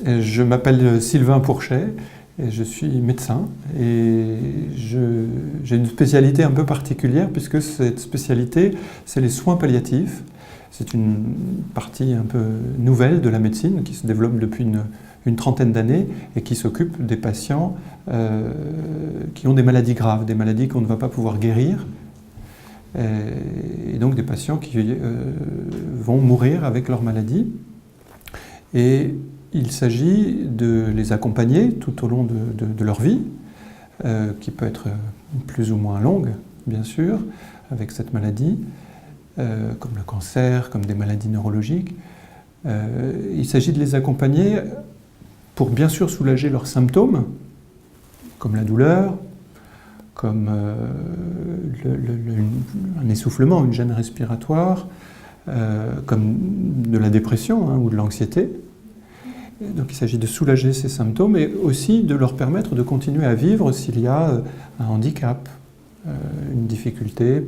Je m'appelle Sylvain Pourchet et je suis médecin et j'ai une spécialité un peu particulière puisque cette spécialité, c'est les soins palliatifs. C'est une partie un peu nouvelle de la médecine qui se développe depuis une trentaine d'années et qui s'occupe des patients qui ont des maladies graves, des maladies qu'on ne va pas pouvoir guérir. Et donc des patients qui vont mourir avec leur maladie. Et il s'agit de les accompagner tout au long de leur vie, qui peut être plus ou moins longue, bien sûr, avec cette maladie, comme le cancer, comme des maladies neurologiques. Il s'agit de les accompagner pour bien sûr soulager leurs symptômes, comme la douleur, comme un essoufflement, une gêne respiratoire, comme de la dépression ou de l'anxiété. Donc il s'agit de soulager ces symptômes et aussi de leur permettre de continuer à vivre s'il y a un handicap, une difficulté,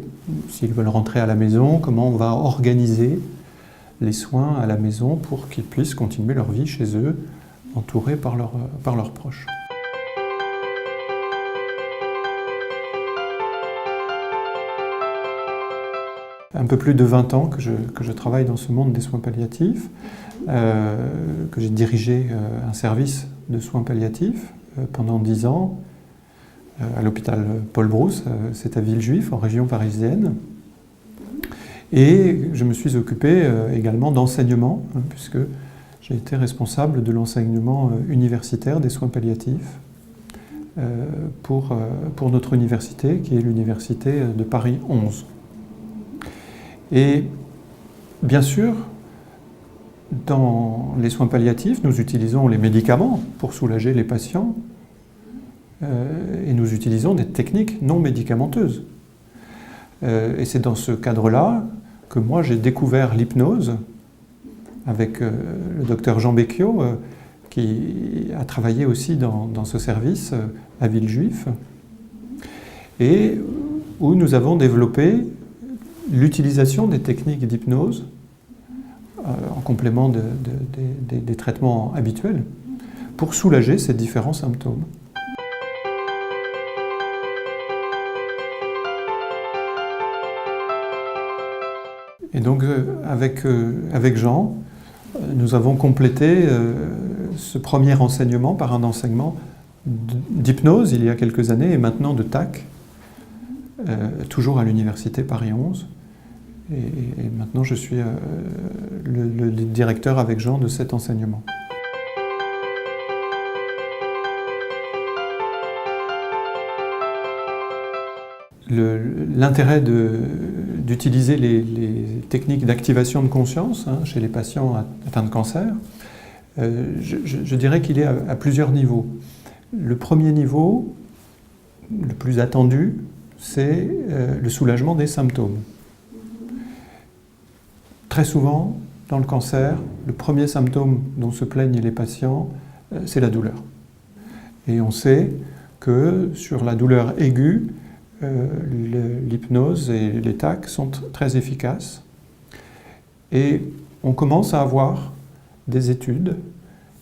s'ils veulent rentrer à la maison, comment on va organiser les soins à la maison pour qu'ils puissent continuer leur vie chez eux, entourés par leurs proches. Un peu plus de 20 ans que je travaille dans ce monde des soins palliatifs, que j'ai dirigé un service de soins palliatifs pendant 10 ans à l'hôpital Paul Brousse, c'est à Villejuif, en région parisienne. Et je me suis occupé également d'enseignement, puisque j'ai été responsable de l'enseignement universitaire des soins palliatifs pour notre université, qui est l'université de Paris 11. Et bien sûr, dans les soins palliatifs, nous utilisons les médicaments pour soulager les patients et nous utilisons des techniques non médicamenteuses. Et c'est dans ce cadre-là que moi j'ai découvert l'hypnose avec le docteur Jean Becchiot qui a travaillé aussi dans ce service à Villejuif et où nous avons développé l'utilisation des techniques d'hypnose en complément des traitements habituels pour soulager ces différents symptômes. Et donc avec Jean, nous avons complété ce premier enseignement par un enseignement d'hypnose il y a quelques années et maintenant de TAC, toujours à l'université Paris 11. Et maintenant, je suis le directeur avec Jean de cet enseignement. L'intérêt d'utiliser les techniques d'activation de conscience chez les patients atteints de cancer, je dirais qu'il est à plusieurs niveaux. Le premier niveau, le plus attendu, c'est le soulagement des symptômes. Très souvent, dans le cancer, le premier symptôme dont se plaignent les patients, c'est la douleur. Et on sait que sur la douleur aiguë, l'hypnose et les TAC sont très efficaces. Et on commence à avoir des études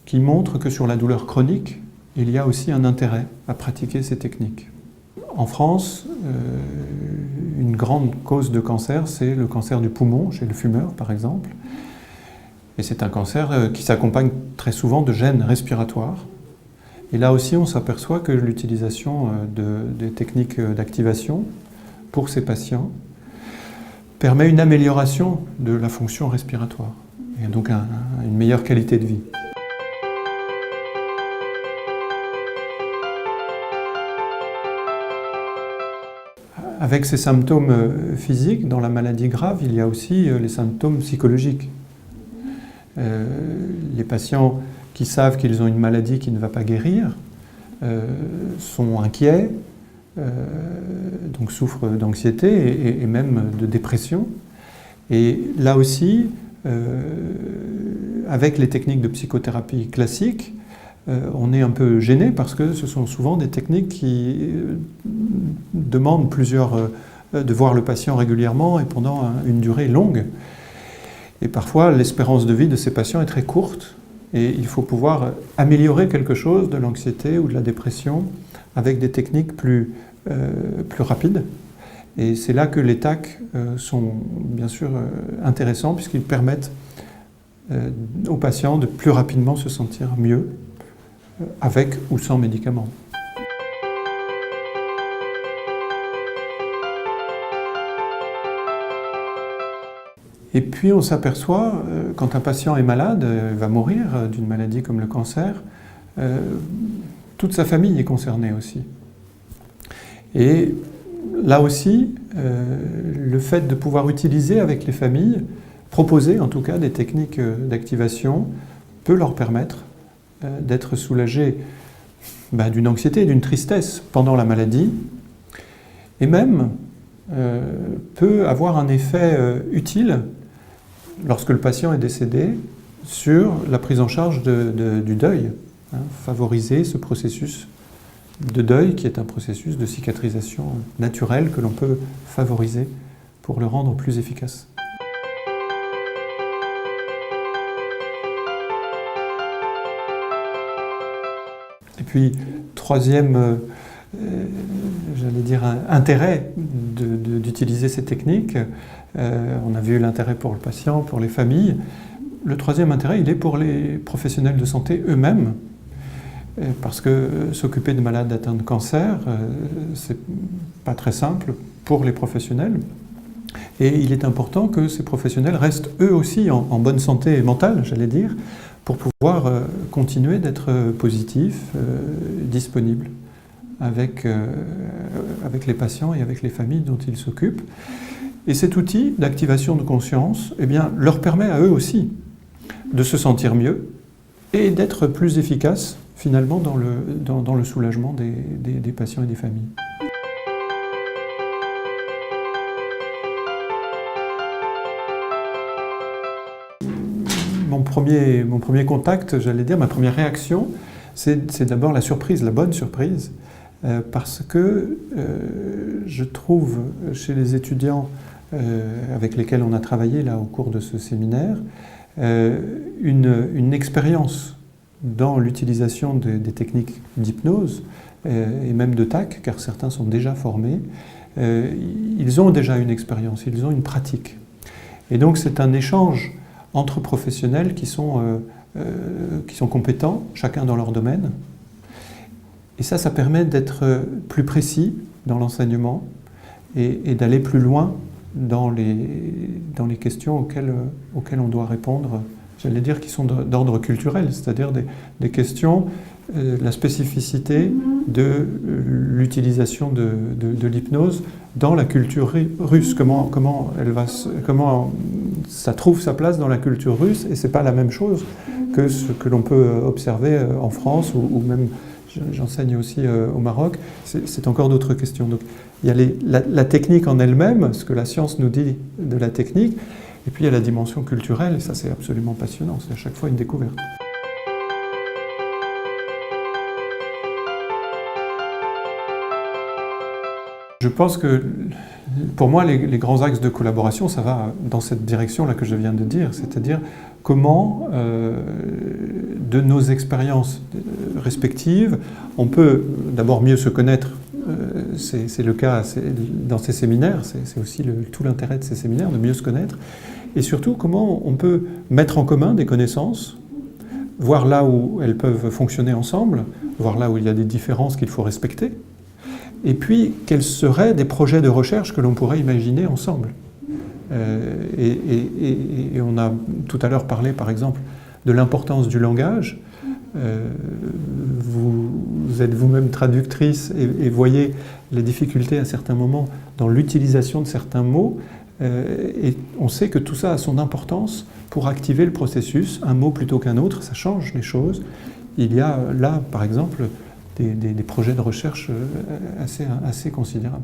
qui montrent que sur la douleur chronique, il y a aussi un intérêt à pratiquer ces techniques. En France, une grande cause de cancer, c'est le cancer du poumon, chez le fumeur par exemple. Et c'est un cancer qui s'accompagne très souvent de gènes respiratoires. Et là aussi, on s'aperçoit que l'utilisation des techniques d'activation pour ces patients permet une amélioration de la fonction respiratoire et donc une meilleure qualité de vie. Avec ces symptômes physiques, dans la maladie grave, il y a aussi les symptômes psychologiques. Les patients qui savent qu'ils ont une maladie qui ne va pas guérir sont inquiets, donc souffrent d'anxiété et même de dépression. Et là aussi, avec les techniques de psychothérapie classiques, on est un peu gêné parce que ce sont souvent des techniques qui demandent de voir le patient régulièrement et pendant une durée longue. Et parfois, l'espérance de vie de ces patients est très courte et il faut pouvoir améliorer quelque chose de l'anxiété ou de la dépression avec des techniques plus rapides. Et c'est là que les TAC sont bien sûr intéressants puisqu'ils permettent aux patients de plus rapidement se sentir mieux avec ou sans médicaments. Et puis on s'aperçoit, quand un patient est malade, va mourir d'une maladie comme le cancer, toute sa famille est concernée aussi. Et là aussi, le fait de pouvoir utiliser avec les familles, proposer en tout cas des techniques d'activation, peut leur permettre d'être soulagés d'une anxiété et d'une tristesse pendant la maladie, et même peut avoir un effet utile lorsque le patient est décédé sur la prise en charge du deuil, favoriser ce processus de deuil qui est un processus de cicatrisation naturelle que l'on peut favoriser pour le rendre plus efficace. Et puis, troisième j'allais dire, intérêt d'utiliser ces techniques. On a vu l'intérêt pour le patient, pour les familles. Le troisième intérêt, il est pour les professionnels de santé eux-mêmes, parce que s'occuper de malades atteints de cancer, c'est pas très simple pour les professionnels. Et il est important que ces professionnels restent eux aussi en bonne santé mentale, j'allais dire, pour pouvoir continuer d'être positifs, disponibles avec les patients et avec les familles dont ils s'occupent. Et cet outil d'activation de conscience leur permet à eux aussi de se sentir mieux et d'être plus efficaces finalement dans le soulagement des patients et des familles. Mon premier contact, j'allais dire, ma première réaction, c'est d'abord la surprise, la bonne surprise, parce que je trouve chez les étudiants avec lesquels on a travaillé là, au cours de ce séminaire, une expérience dans l'utilisation des techniques d'hypnose et même de TAC, car certains sont déjà formés. Ils ont déjà une expérience, ils ont une pratique. Et donc c'est un échange entre professionnels qui sont compétents, chacun dans leur domaine. Et ça permet d'être plus précis dans l'enseignement et d'aller plus loin dans les questions auxquelles on doit répondre, j'allais dire, qui sont d'ordre culturel, c'est-à-dire des questions, la spécificité de l'utilisation de l'hypnose dans la culture russe, comment ça trouve sa place dans la culture russe, et c'est pas la même chose que ce que l'on peut observer en France ou même j'enseigne aussi au Maroc, c'est encore d'autres questions. Donc, il y a la technique en elle-même, ce que la science nous dit de la technique, et puis il y a la dimension culturelle, et ça c'est absolument passionnant, c'est à chaque fois une découverte. Je pense que, pour moi, les grands axes de collaboration, ça va dans cette direction-là que je viens de dire, c'est-à-dire comment, de nos expériences respectives, on peut d'abord mieux se connaître. C'est le cas dans ces séminaires, c'est aussi tout l'intérêt de ces séminaires, de mieux se connaître, et surtout comment on peut mettre en commun des connaissances, voir là où elles peuvent fonctionner ensemble, voir là où il y a des différences qu'il faut respecter, et puis quels seraient des projets de recherche que l'on pourrait imaginer ensemble. Et on a tout à l'heure parlé par exemple de l'importance du langage. Vous êtes vous-même traductrice et voyez les difficultés à certains moments dans l'utilisation de certains mots, et on sait que tout ça a son importance pour activer le processus. Un mot plutôt qu'un autre, ça change les choses. Il y a là, par exemple, des projets de recherche assez considérables.